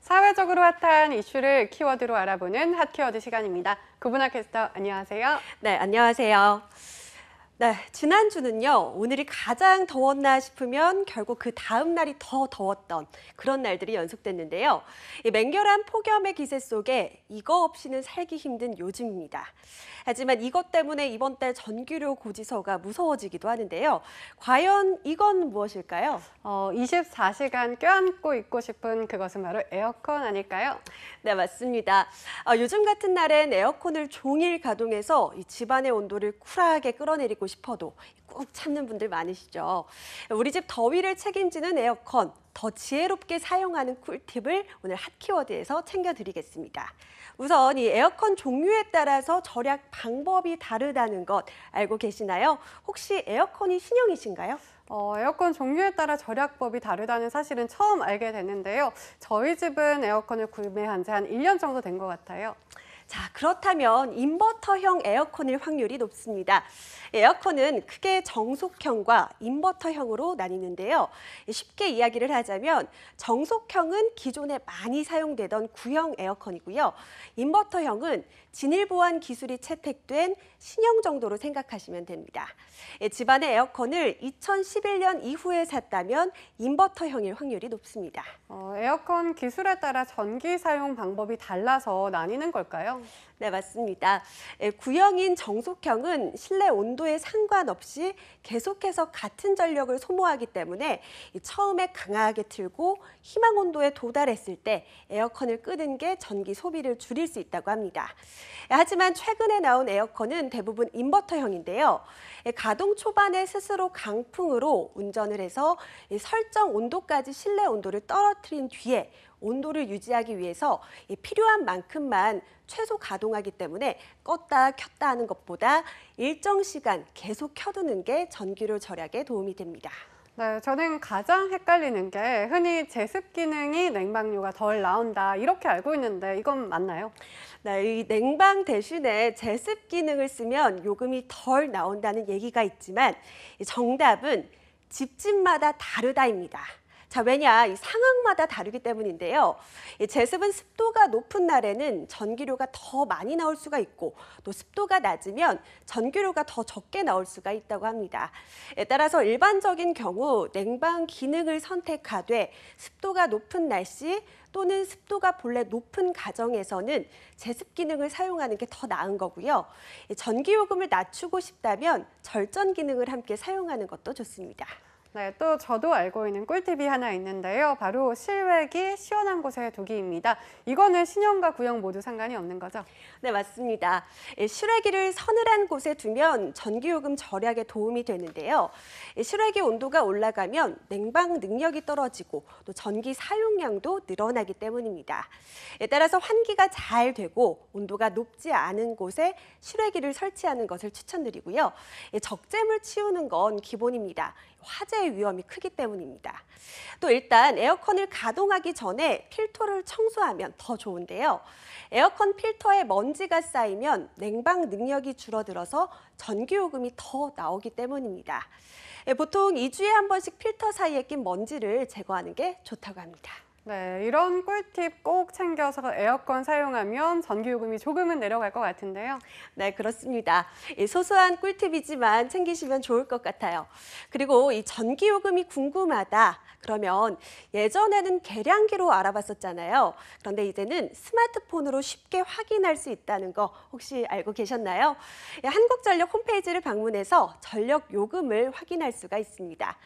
사회적으로 핫한 이슈를 키워드로 알아보는 핫키워드 시간입니다. 구분학 캐스터 안녕하세요. 네, 안녕하세요. 네, 지난주는요, 오늘이 가장 더웠나 싶으면 결국 그 다음 날이 더 더웠던 그런 날들이 연속됐는데요. 이 맹렬한 폭염의 기세 속에 이거 없이는 살기 힘든 요즘입니다. 하지만 이것 때문에 이번 달 전기료 고지서가 무서워지기도 하는데요. 과연 이건 무엇일까요? 24시간 껴안고 있고 싶은 그것은 바로 에어컨 아닐까요? 네, 맞습니다. 요즘 같은 날엔 에어컨을 종일 가동해서 이 집안의 온도를 쿨하게 끌어내리고 싶어도 꾹 참는 분들 많으시죠. 우리 집 더위를 책임지는 에어컨, 더 지혜롭게 사용하는 꿀팁을 오늘 핫키워드에서 챙겨드리겠습니다. 우선 이 에어컨 종류에 따라서 절약 방법이 다르다는 것 알고 계시나요? 혹시 에어컨이 신형이신가요? 에어컨 종류에 따라 절약법이 다르다는 사실은 처음 알게 됐는데요. 저희 집은 에어컨을 구매한 지 한 1년 정도 된 것 같아요. 자, 그렇다면 인버터형 에어컨일 확률이 높습니다. 에어컨은 크게 정속형과 인버터형으로 나뉘는데요. 쉽게 이야기를 하자면 정속형은 기존에 많이 사용되던 구형 에어컨이고요. 인버터형은 진일 보안 기술이 채택된 신형 정도로 생각하시면 됩니다. 집안의 에어컨을 2011년 이후에 샀다면 인버터형일 확률이 높습니다. 에어컨 기술에 따라 전기 사용 방법이 달라서 나뉘는 걸까요? 네, 맞습니다. 구형인 정속형은 실내 온도에 상관없이 계속해서 같은 전력을 소모하기 때문에 처음에 강하게 틀고 희망 온도에 도달했을 때 에어컨을 끄는 게 전기 소비를 줄일 수 있다고 합니다. 하지만 최근에 나온 에어컨은 대부분 인버터형인데요. 가동 초반에 스스로 강풍으로 운전을 해서 설정 온도까지 실내 온도를 떨어뜨린 뒤에 온도를 유지하기 위해서 필요한 만큼만 최소 가동하기 때문에 껐다 켰다 하는 것보다 일정 시간 계속 켜두는 게 전기료 절약에 도움이 됩니다. 네, 저는 가장 헷갈리는 게 흔히 제습 기능이 냉방료가 덜 나온다 이렇게 알고 있는데 이건 맞나요? 네, 이 냉방 대신에 제습 기능을 쓰면 요금이 덜 나온다는 얘기가 있지만 정답은 집집마다 다르다입니다. 자, 왜냐? 이 상황마다 다르기 때문인데요. 이 제습은 습도가 높은 날에는 전기료가 더 많이 나올 수가 있고 또 습도가 낮으면 전기료가 더 적게 나올 수가 있다고 합니다. 따라서 일반적인 경우 냉방 기능을 선택하되 습도가 높은 날씨 또는 습도가 본래 높은 가정에서는 제습 기능을 사용하는 게 더 나은 거고요. 전기요금을 낮추고 싶다면 절전 기능을 함께 사용하는 것도 좋습니다. 네, 또 저도 알고 있는 꿀팁이 하나 있는데요. 바로 실외기 시원한 곳에 두기입니다. 이거는 신형과 구형 모두 상관이 없는 거죠? 네, 맞습니다. 실외기를 서늘한 곳에 두면 전기요금 절약에 도움이 되는데요. 실외기 온도가 올라가면 냉방 능력이 떨어지고 또 전기 사용량도 늘어나기 때문입니다. 따라서 환기가 잘 되고 온도가 높지 않은 곳에 실외기를 설치하는 것을 추천드리고요. 적재물 치우는 건 기본입니다. 화재의 위험이 크기 때문입니다. 또 일단 에어컨을 가동하기 전에 필터를 청소하면 더 좋은데요. 에어컨 필터에 먼지가 쌓이면 냉방 능력이 줄어들어서 전기요금이 더 나오기 때문입니다. 보통 2주에 한 번씩 필터 사이에 낀 먼지를 제거하는 게 좋다고 합니다. 네, 이런 꿀팁 꼭 챙겨서 에어컨 사용하면 전기요금이 조금은 내려갈 것 같은데요. 네, 그렇습니다. 소소한 꿀팁이지만 챙기시면 좋을 것 같아요. 그리고 이 전기요금이 궁금하다. 그러면 예전에는 계량기로 알아봤었잖아요. 그런데 이제는 스마트폰으로 쉽게 확인할 수 있다는 거 혹시 알고 계셨나요? 한국전력 홈페이지를 방문해서 전력 요금을 확인할 수가 있습니다.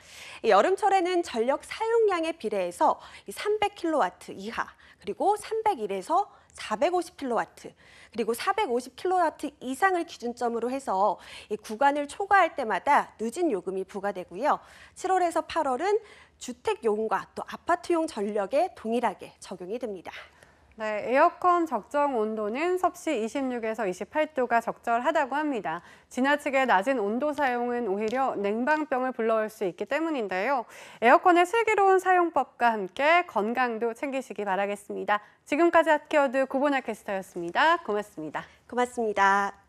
여름철에는 전력 사용량에 비례해서 300kW 이하, 그리고 301에서 450kW, 그리고 450kW 이상을 기준점으로 해서 이 구간을 초과할 때마다 누진 요금이 부과되고요. 7월에서 8월은 주택용과 또 아파트용 전력에 동일하게 적용이 됩니다. 네, 에어컨 적정 온도는 섭씨 26에서 28도가 적절하다고 합니다. 지나치게 낮은 온도 사용은 오히려 냉방병을 불러올 수 있기 때문인데요. 에어컨의 슬기로운 사용법과 함께 건강도 챙기시기 바라겠습니다. 지금까지 핫키워드 구본학 캐스터였습니다. 고맙습니다. 고맙습니다.